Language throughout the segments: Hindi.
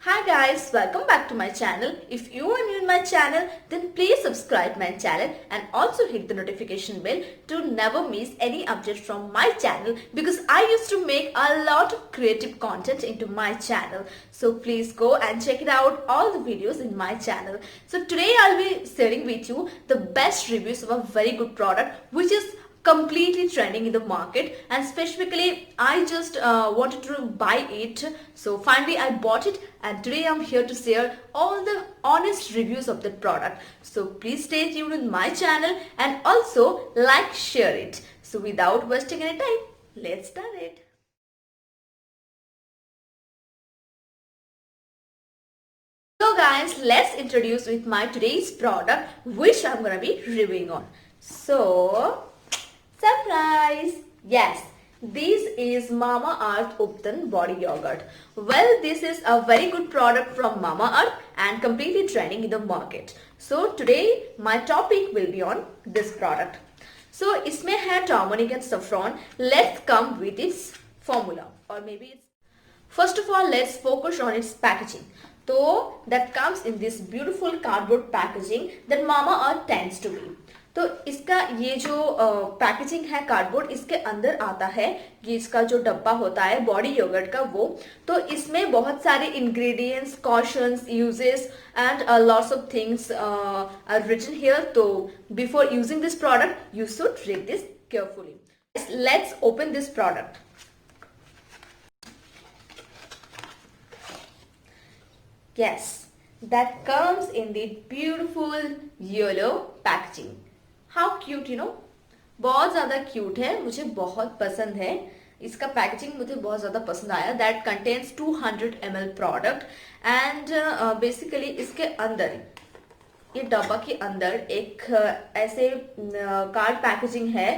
Hi guys, welcome back to my channel. If you are new in my channel, then please subscribe my channel and also hit the notification bell to never miss any update from my channel because I used to make a lot of creative content into my channel. So please go and check it out, all the videos in my channel. So today I'll be sharing with you the best reviews of a very good product which is completely trending in the market, and specifically I just wanted to buy it, so finally I bought it and today I'm here to share all the honest reviews of the product. So please stay tuned in my channel and also like, share it. So without wasting any time, let's start it. So guys, let's introduce with my today's product which I'm gonna be reviewing on. So surprise! Yes, this is Mamaearth Uptan Body Yogurt. Well, this is a very good product from Mamaearth and completely trending in the market. So today my topic will be on this product. So इसमें है turmeric and saffron. Let's come with its formula, or maybe it's first of all, let's focus on its packaging. So that comes in this beautiful cardboard packaging that Mamaearth tends to be. तो इसका ये जो पैकेजिंग है कार्डबोर्ड, इसके अंदर आता है ये इसका जो डब्बा होता है बॉडी योगर्ट का वो, तो इसमें बहुत सारे ingredients, cautions, uses and lots of things are written here. तो before using this product you should read this carefully. Let's open this product. Yes, that comes in the beautiful yellow packaging. How cute, you know? बहुत ज़्यादा क्यूट है, मुझे बहुत पसंद है इसका पैकेजिंग, मुझे बहुत ज़्यादा पसंद आया. That contains 200 ml product and basically इसके अंदर ये डब्बा के अंदर एक ऐसे कार्ड पैकेजिंग है.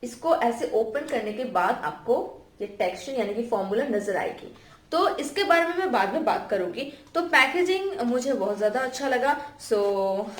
इसको ऐसे ओपन करने के बाद आपको ये टेक्सचर यानी कि फॉर्मूला नजर आएगी. तो इसके बारे में मैं बाद में बात करूंगी. तो पैकेजिंग मुझे बहुत ज्यादा अच्छा लगा. So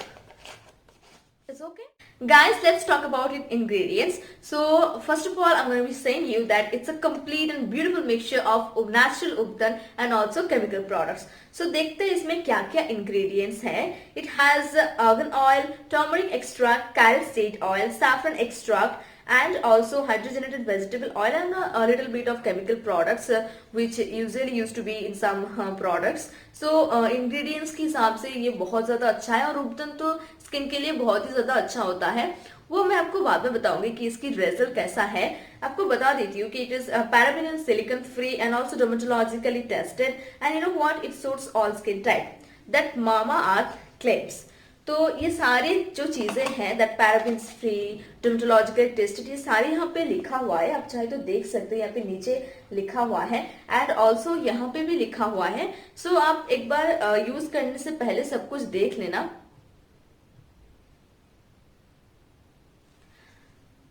it's okay. Guys, let's talk about its ingredients. So first of all, I'm going to be saying you that it's a complete and beautiful mixture of natural uptan and also chemical products. So देखते हैं इसमें क्या क्या ingredients हैं. It has argan oil, turmeric extract, carrot seed oil, saffron extract, and also hydrogenated vegetable oil and a little bit of chemical products which usually used to be in some products. So ingredients के हिसाब से ये बहुत ज़्यादा अच्छा है और उपटन तो स्किन के लिए बहुत ही ज़्यादा अच्छा होता है. वो मैं आपको बाद में बताऊंगी कि इसकी रिजल्ट कैसा है. आपको बता देती हूँ कि it is paraben and silicon free and also dermatologically tested and you know what, it suits all skin type that Mamaearth claims. तो ये सारी जो चीजें हैं that paraben free, dermatological tested, ये सारी यहाँ पे लिखा हुआ है. आप चाहे तो देख सकते हैं, यहाँ पे नीचे लिखा हुआ है एंड ऑल्सो यहाँ पे भी लिखा हुआ है. सो आप एक बार यूज करने से पहले सब कुछ देख लेना.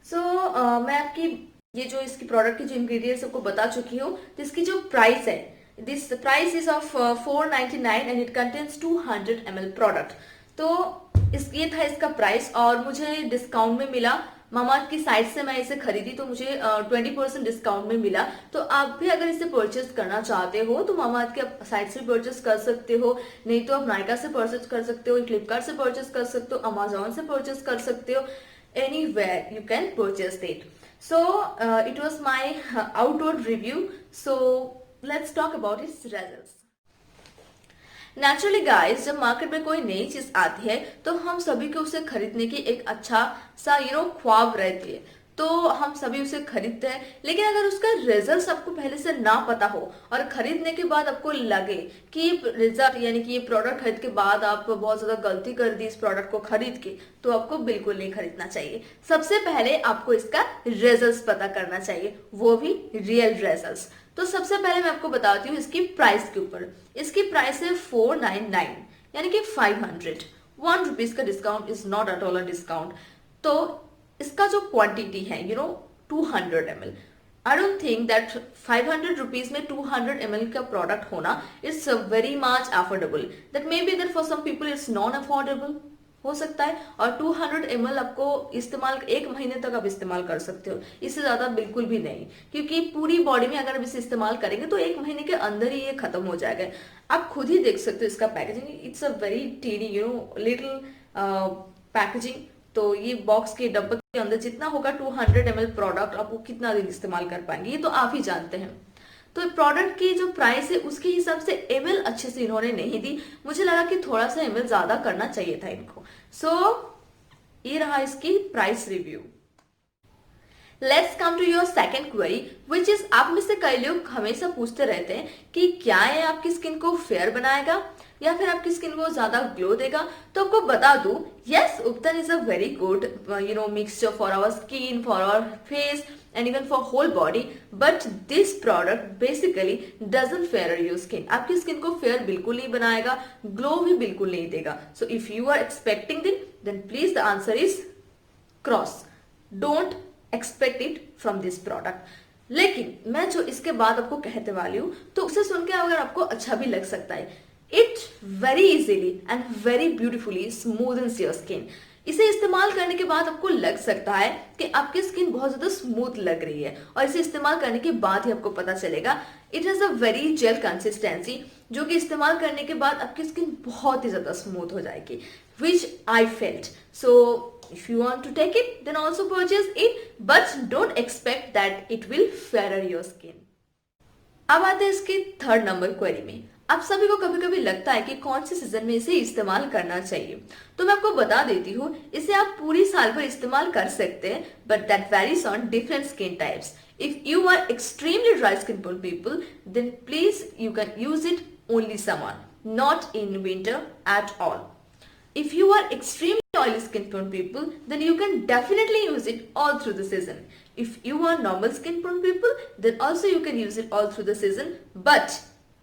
सो मैं आपकी ये जो इसकी प्रोडक्ट की जो इंग्रेडिएंट्स आपको बता चुकी हूँ. तो इसकी जो प्राइस है, this price is of 499 and it contains 200 ml product. तो ये था इसका प्राइस और मुझे डिस्काउंट में मिला. मामाअर्थ की साइट से मैं इसे खरीदी तो मुझे 20% डिस्काउंट में मिला. तो आप भी अगर इसे परचेज करना चाहते हो तो मामाअर्थ के साइट से परचेज कर सकते हो, नहीं तो आप नायका से परचेज कर सकते हो, फ्लिपकार्ट से परचेज कर सकते हो, अमेजोन से परचेज कर सकते हो. Anywhere you can purchase it. So it was my outdoor review. So let's talk about its results. Naturally guys, जब मार्केट में कोई नई चीज आती है तो हम सभी को उसे खरीदने की एक अच्छा सा ख्वाब रहती है, तो हम सभी उसे खरीदते हैं. लेकिन अगर उसका रिजल्ट आपको पहले से ना पता हो और खरीदने के बाद आपको लगे कि रिजल्ट यानी कि ये प्रोडक्ट खरीद के बाद आप बहुत ज्यादा गलती कर दी इस प्रोडक्ट को खरीद के, तो आपको बिल्कुल नहीं खरीदना चाहिए. सबसे पहले आपको इसका रिजल्ट पता करना चाहिए, वो भी रियल रिजल्ट. तो सबसे पहले मैं आपको बताती हूँ इसकी प्राइस के ऊपर. इसकी प्राइस है 499 यानी कि 500. 1 रुपीज का discount is not at all a discount. तो इसका जो क्वांटिटी है 200 ml, I don't think that 500 rupees में 200 ml का प्रोडक्ट होना it's very much affordable. That may be that for some people it's non affordable. हो सकता है, और 200 ml आपको इस्तेमाल 1 महीने तक आप इस्तेमाल कर सकते हो, इससे ज्यादा बिल्कुल भी नहीं, क्योंकि पूरी बॉडी में अगर आप इसे इस्तेमाल करेंगे तो 1 महीने के अंदर ही ये खत्म हो जाएगा। आप खुद ही देख सकते हो इसका packaging, it's a very tiny little packaging. तो ये बॉक्स के डब्बे के अंदर जितना होगा 200 ml प्रोडक्ट, आप वो कितना दिन इस्तेमाल कर पाएंगे ये तो आप ही जानते हैं। तो प्रोडक्ट की जो प्राइस है उसके हिसाब से एमएल अच्छे से इन्होंने नहीं दी, मुझे लगा कि थोड़ा सा एमएल ज्यादा करना चाहिए था इनको। ये रहा इसकी price review. Let's come to your second query, which is, आप में से कई लोग हमेशा पूछते रहते हैं कि क्या ये आपकी स्किन को फेयर बनाएगा या फिर आपकी स्किन को ज्यादा ग्लो देगा। तो आपको बता दूं, yes, ubtan is a very good mixture for our skin, for our face and even for whole body, but this product basically doesn't fair your skin। आपकी स्किन को फेयर बिल्कुल नहीं बनाएगा, ग्लो भी बिल्कुल नहीं देगा। So if you are expecting it, then please the answer is cross, don't expect it from this product। लेकिन मैं जो इसके बाद आपको कहते वाली हूँ तो उसे सुन के अगर आपको अच्छा भी लग सकता है, it very easily and very beautifully smoothens your skin। इसे इस्तेमाल करने के बाद आपको लग सकता है कि आपकी स्किन बहुत ज्यादा स्मूथ लग रही है, और इसे इस्तेमाल करने के बाद ही आपको पता चलेगा it has a very gel consistency, जो कि इस्तेमाल करने के बाद आपकी स्किन बहुत ही ज्यादा स्मूथ हो जाएगी, which I felt. So if you want to take it, then also purchase it, but don't expect that it will fairer your skin। अब आते हैं इसके थर्ड नंबर क्वेरी में। आप सभी को कभी कभी लगता है कि कौन से सीजन में इसे इस्तेमाल करना चाहिए, तो मैं आपको बता देती हूँ, इसे आप पूरी साल भर इस्तेमाल कर सकते हैं, but that varies on different skin types. If you are extremely dry skin people, then please you can use it only summer, not in winter at all. If you are extremely oily skin prone people, then you can definitely use it all through the season. If you are normal skin prone people, then also you can use it all through the season. But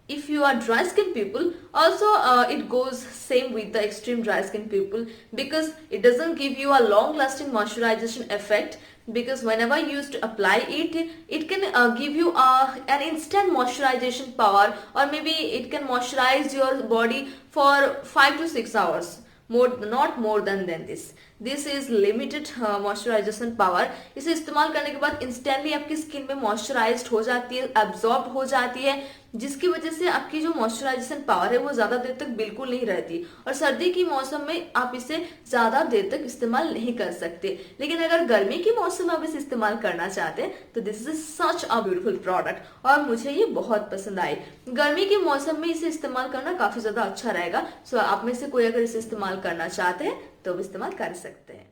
if you are dry skin people, also it goes same with the extreme dry skin people, because it doesn't give you a long lasting moisturization effect, because whenever you used to apply it, it can give you an instant moisturization power, or maybe it can moisturize your body for 5 to 6 hours. Not more than this. This is limited moisturization power। इसे इस्तेमाल करने के बाद इंस्टेंटली आपकी स्किन में मॉइस्चराइज्ड हो जाती है, एब्जॉर्ब हो जाती है, जिसकी वजह से आपकी जो मॉइस्चराइजेशन पावर है वो ज्यादा देर तक बिल्कुल नहीं रहती, और सर्दी की मौसम में आप इसे ज्यादा देर तक इस्तेमाल नहीं कर सकते। लेकिन अगर गर्मी की मौसम में आप इसे इस्तेमाल करना चाहते हैं तो this is such a beautiful product, और मुझे ये बहुत पसंद आई। गर्मी के मौसम में इसे इस्तेमाल करना काफी ज्यादा अच्छा रहेगा। सो आप में से कोई अगर इसे इस्तेमाल करना चाहते हैं तो इस्तेमाल कर सकते हैं।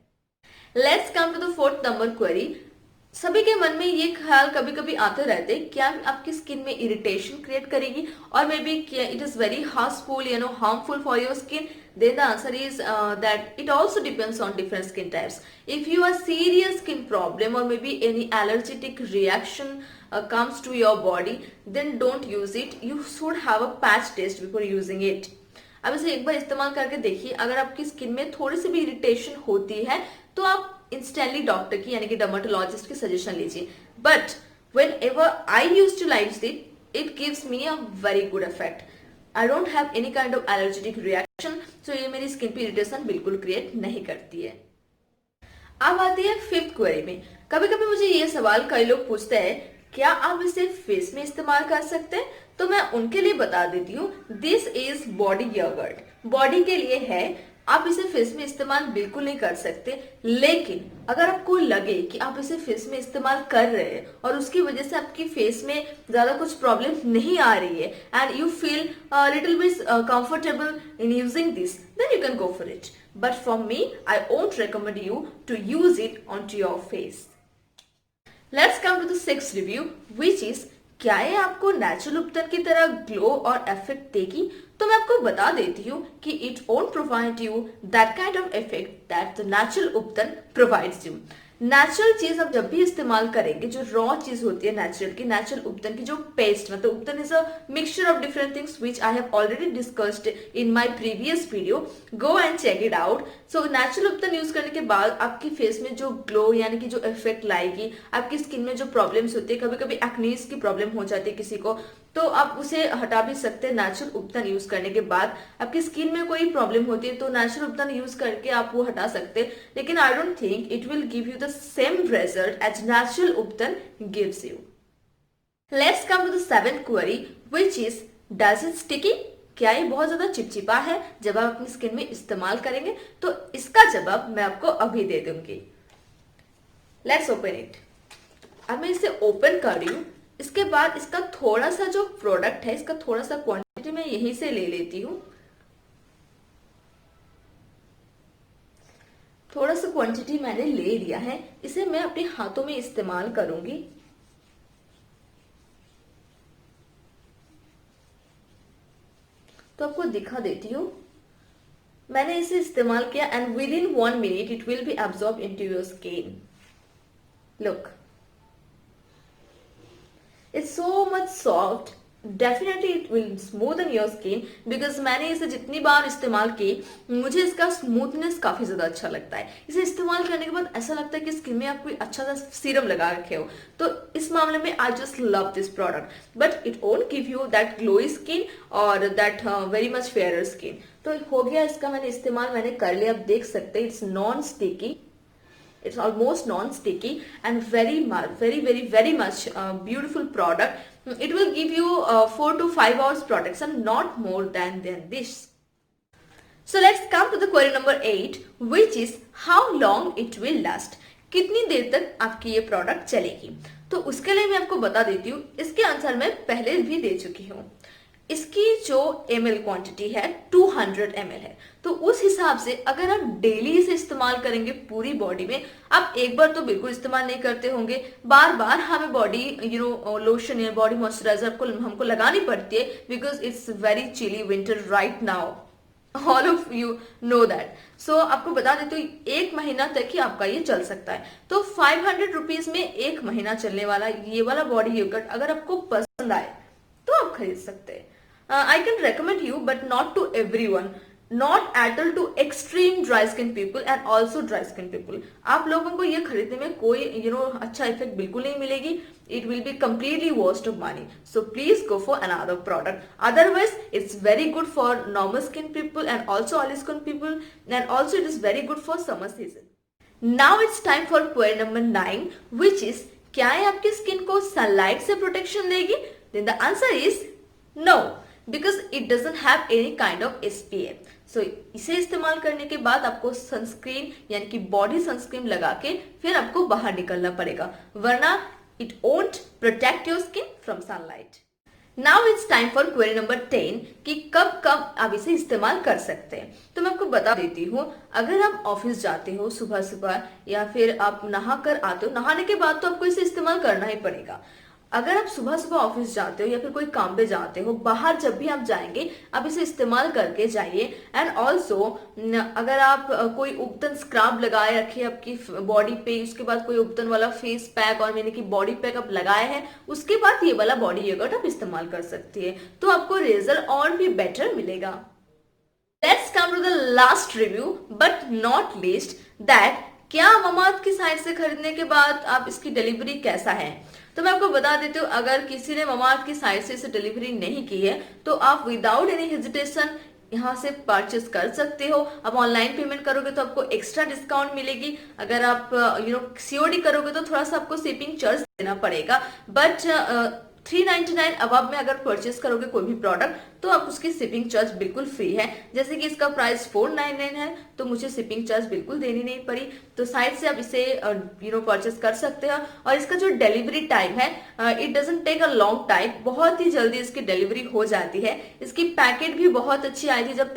Let's come to the fourth number query. सभी के मन में ये ख्याल कभी कभी आते रहते हैं, क्या आपकी स्किन में इरिटेशन क्रिएट करेगी, और may be it is very harmful harmful for your skin. Then the answer is that it also depends on different skin types. If you are serious skin problem or maybe any allergic reaction comes to your body, then don't use it. You should have a patch test before using it. अब इसे एक बार इस्तेमाल करके देखिए, अगर आपकी स्किन में थोड़ी सी भी इरिटेशन होती है तो आप इंस्टेंटली डॉक्टर की यानी कि डर्मेटोलॉजिस्ट की सजेशन लीजिए। But whenever I use to like it gives me a very good effect. I don't have any kind of allergetic reaction, so ये मेरी स्किन पे इरिटेशन बिल्कुल क्रिएट नहीं करती है। अब आती है फिफ्थ क्वेरी में। कभी कभी मुझे ये सवाल कई लोग पूछते हैं, क्या आप इसे फेस में इस्तेमाल कर सकते हैं? तो मैं उनके लिए बता देती हूँ, this is body yogurt. Body के लिए है, आप इसे फेस में इस्तेमाल बिल्कुल नहीं कर सकते। लेकिन अगर आपको लगे कि आप इसे फेस में इस्तेमाल कर रहे हैं और उसकी वजह से आपकी फेस में ज्यादा कुछ प्रॉब्लम नहीं आ रही है, and you feel little bit comfortable in using this, then you can go for it. But for me, I won't recommend you to use it on to your face. Let's come to the sixth review, which is, क्या ये आपको नेचुरल उपटन की तरह ग्लो और इफेक्ट देगी? तो मैं आपको बता देती हूँ कि it won't provide you that kind of effect that the natural ubtan provides you. Natural चीज आप जब भी इस्तेमाल करेंगे, जो रॉ चीज होती है नेचुरल उपटन की जो पेस्ट, मतलब ubtan is a mixture of different things which I have already discussed in my previous video, go and check it out. So natural ubtan use करने के बाद आपकी फेस में जो ग्लो यानी कि जो इफेक्ट लाएगी, आपकी स्किन में जो प्रॉब्लम्स होती है, कभी कभी एक्नीज की प्रॉब्लम हो जाती है किसी को, तो आप उसे हटा भी सकते हैं नेचुरल उपटन यूज करने के बाद। आपकी स्किन में कोई प्रॉब्लम होती है तो नेचुरल उपटन यूज करके आप वो हटा सकते हैं, लेकिन I don't think it will give you the same result as natural ubtan gives you. Let's come to the seventh query which is does it sticky? क्या ये बहुत ज्यादा चिपचिपा है जब आप अपनी स्किन में इस्तेमाल करेंगे? तो इसका जवाब मैं आपको अभी दे दूंगी। Let's open it. अब मैं इसे ओपन कर रही हूँ। इसके बाद इसका थोड़ा सा जो प्रोडक्ट है, इसका थोड़ा सा क्वांटिटी मैं यहीं से ले लेती हूँ। थोड़ा सा क्वांटिटी मैंने ले लिया है, इसे मैं अपने हाथों में इस्तेमाल करूंगी। तो आपको दिखा देती हूँ, मैंने इसे इस्तेमाल किया and with in 1 minute it will be absorb into your skin. Look, it's so much soft, definitely it will smoothen your skin because मैंने इसे जितनी बार इस्तेमाल की मुझे इसका स्मूथनेस काफी ज्यादा अच्छा लगता है। इसे इस्तेमाल करने के बाद ऐसा लगता है कि स्किन में आप कोई अच्छा सा सीरम लगा रखे हो। तो इस मामले में I just love this product, but it won't give you that glowy skin और that very much fair skin. तो हो गया इसका मैंने इस्तेमाल, मैंने कर लिया। आप देख सकते हैं it's non sticky, it's almost non-sticky and very much beautiful product. It will give you 4 to 5 hours protection, not more than this. So let's come to the query number 8 which is how long it will last. कितनी देर तक आपकी ये प्रोडक्ट चलेगी? तो उसके लिए मैं आपको बता देती हूँ, इसके आंसर मैं पहले भी दे चुकी हूँ। इसकी जो ml क्वांटिटी है 200 ml है, तो उस हिसाब से अगर आप डेली इसे इस्तेमाल करेंगे पूरी बॉडी में, आप एक बार तो बिल्कुल इस्तेमाल नहीं करते होंगे, बार बार हमें बॉडी लोशन या बॉडी मॉइस्चराइजर हमको लगानी पड़ती है because it's very chilly winter right now, all of you know that. So आपको बता देते हो 1 महीना तक ही आपका ये चल सकता है। तो 500 रुपीज में 1 महीना चलने वाला ये वाला बॉडी योगर्ट अगर आपको पसंद आए तो आप खरीद सकते हैं। I can recommend you but not to everyone, not at all to extreme dry skin people and also dry skin people. आप लोगों को ये खरीदने में कोई अच्छा इफेक्ट बिल्कुल नहीं मिलेगी। It will be completely waste of money. So please go for another product. Otherwise, it's very good for normal skin people and also oily skin people, and also it is very good for summer season. Now it's time for query number 9 which is क्या ये आपकी स्किन को सनलाइट से प्रोटेक्शन देगी? Then the answer is no. Because it doesn't have any kind of SPF. सो इसे इस्तेमाल करने के बाद आपको सनस्क्रीन यानी कि बॉडी सनस्क्रीन लगा के फिर आपको बाहर निकलना पड़ेगा, वरना it won't protect your skin from sunlight. Now it's time for query number 10 कि कब कब आप इसे इस्तेमाल कर सकते हैं। तो मैं आपको बता देती हूँ, अगर आप ऑफिस जाते हो सुबह सुबह या फिर आप नहा कर आते हो, नहाने के बाद तो आपको इसे इस्तेमाल करना ही पड़ेगा। अगर आप सुबह सुबह ऑफिस जाते हो या फिर कोई काम पे जाते हो, बाहर जब भी आप जाएंगे आप इसे इस्तेमाल करके जाइए। एंड ऑल्सो अगर आप कोई उपटन स्क्रब लगाए रखे आपकी बॉडी पे, उसके बाद कोई उपटन वाला फेस पैक और मैंने की बॉडी पैक आप लगाए हैं, उसके बाद ये वाला बॉडी योगर्ट आप इस्तेमाल कर सकती है, तो आपको रिजल्ट और भी बेटर मिलेगा। Let's come to the last review but not least, that क्या ममाअर्थ की साइट से खरीदने के बाद आप इसकी डिलीवरी कैसा है? तो मैं आपको बता देती हूँ, अगर किसी ने ममाअर्थ की साइट से इसे डिलीवरी नहीं की है तो आप विदाउट एनी हेजिटेशन यहाँ से परचेस कर सकते हो। आप ऑनलाइन पेमेंट करोगे तो आपको एक्स्ट्रा डिस्काउंट मिलेगी। अगर आप COD करोगे तो थोड़ा सा आपको शिपिंग चार्ज देना पड़ेगा, बट 399 अबव में अगर परचेस करोगे कोई भी प्रोडक्ट तो आप उसकी शिपिंग चार्ज बिल्कुल फ्री है। जैसे कि इसका प्राइस 499 है तो मुझे शिपिंग चार्ज बिल्कुल देनी नहीं पड़ी। तो साइट से आप इसे परचेस कर सकते हो। और इसका जो डिलीवरी टाइम है, it doesn't take a long time, बहुत ही जल्दी इसकी डिलीवरी हो जाती है। इसकी पैकेट भी बहुत अच्छी आई थी। जब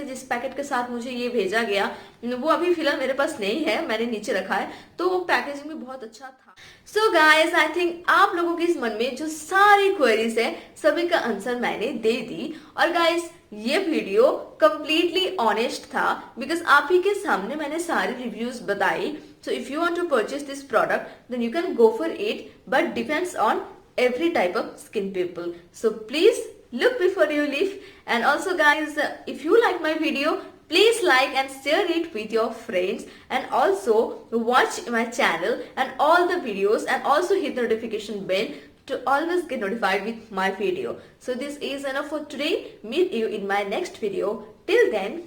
जिस पैकेट के साथ मुझे ये भेजा गया वो अभी फिलहाल मेरे पास नहीं है, मैंने नीचे रखा है, तो वो पैकेजिंग भी बहुत अच्छा था। सो गाइस, आई थिंक आप लोगों के इस मन में जो सारी क्वेरीज है सभी का आंसर मैंने दे दी। और गाइस, ये वीडियो कंप्लीटली ऑनेस्ट था बिकॉज आप ही के सामने मैंने सारी रिव्यूज बताई। So if you want to purchase this product then you can go for it, but depends on every type of skin people. So please look before you leave. And also guys, if you like my video, please like and share it with your friends, and also watch my channel and all the videos, and also hit the notification bell to always get notified with my video. So this is enough for today. Meet you in my next video. Till then,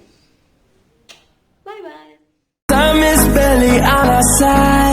bye bye. Time is barely on our side.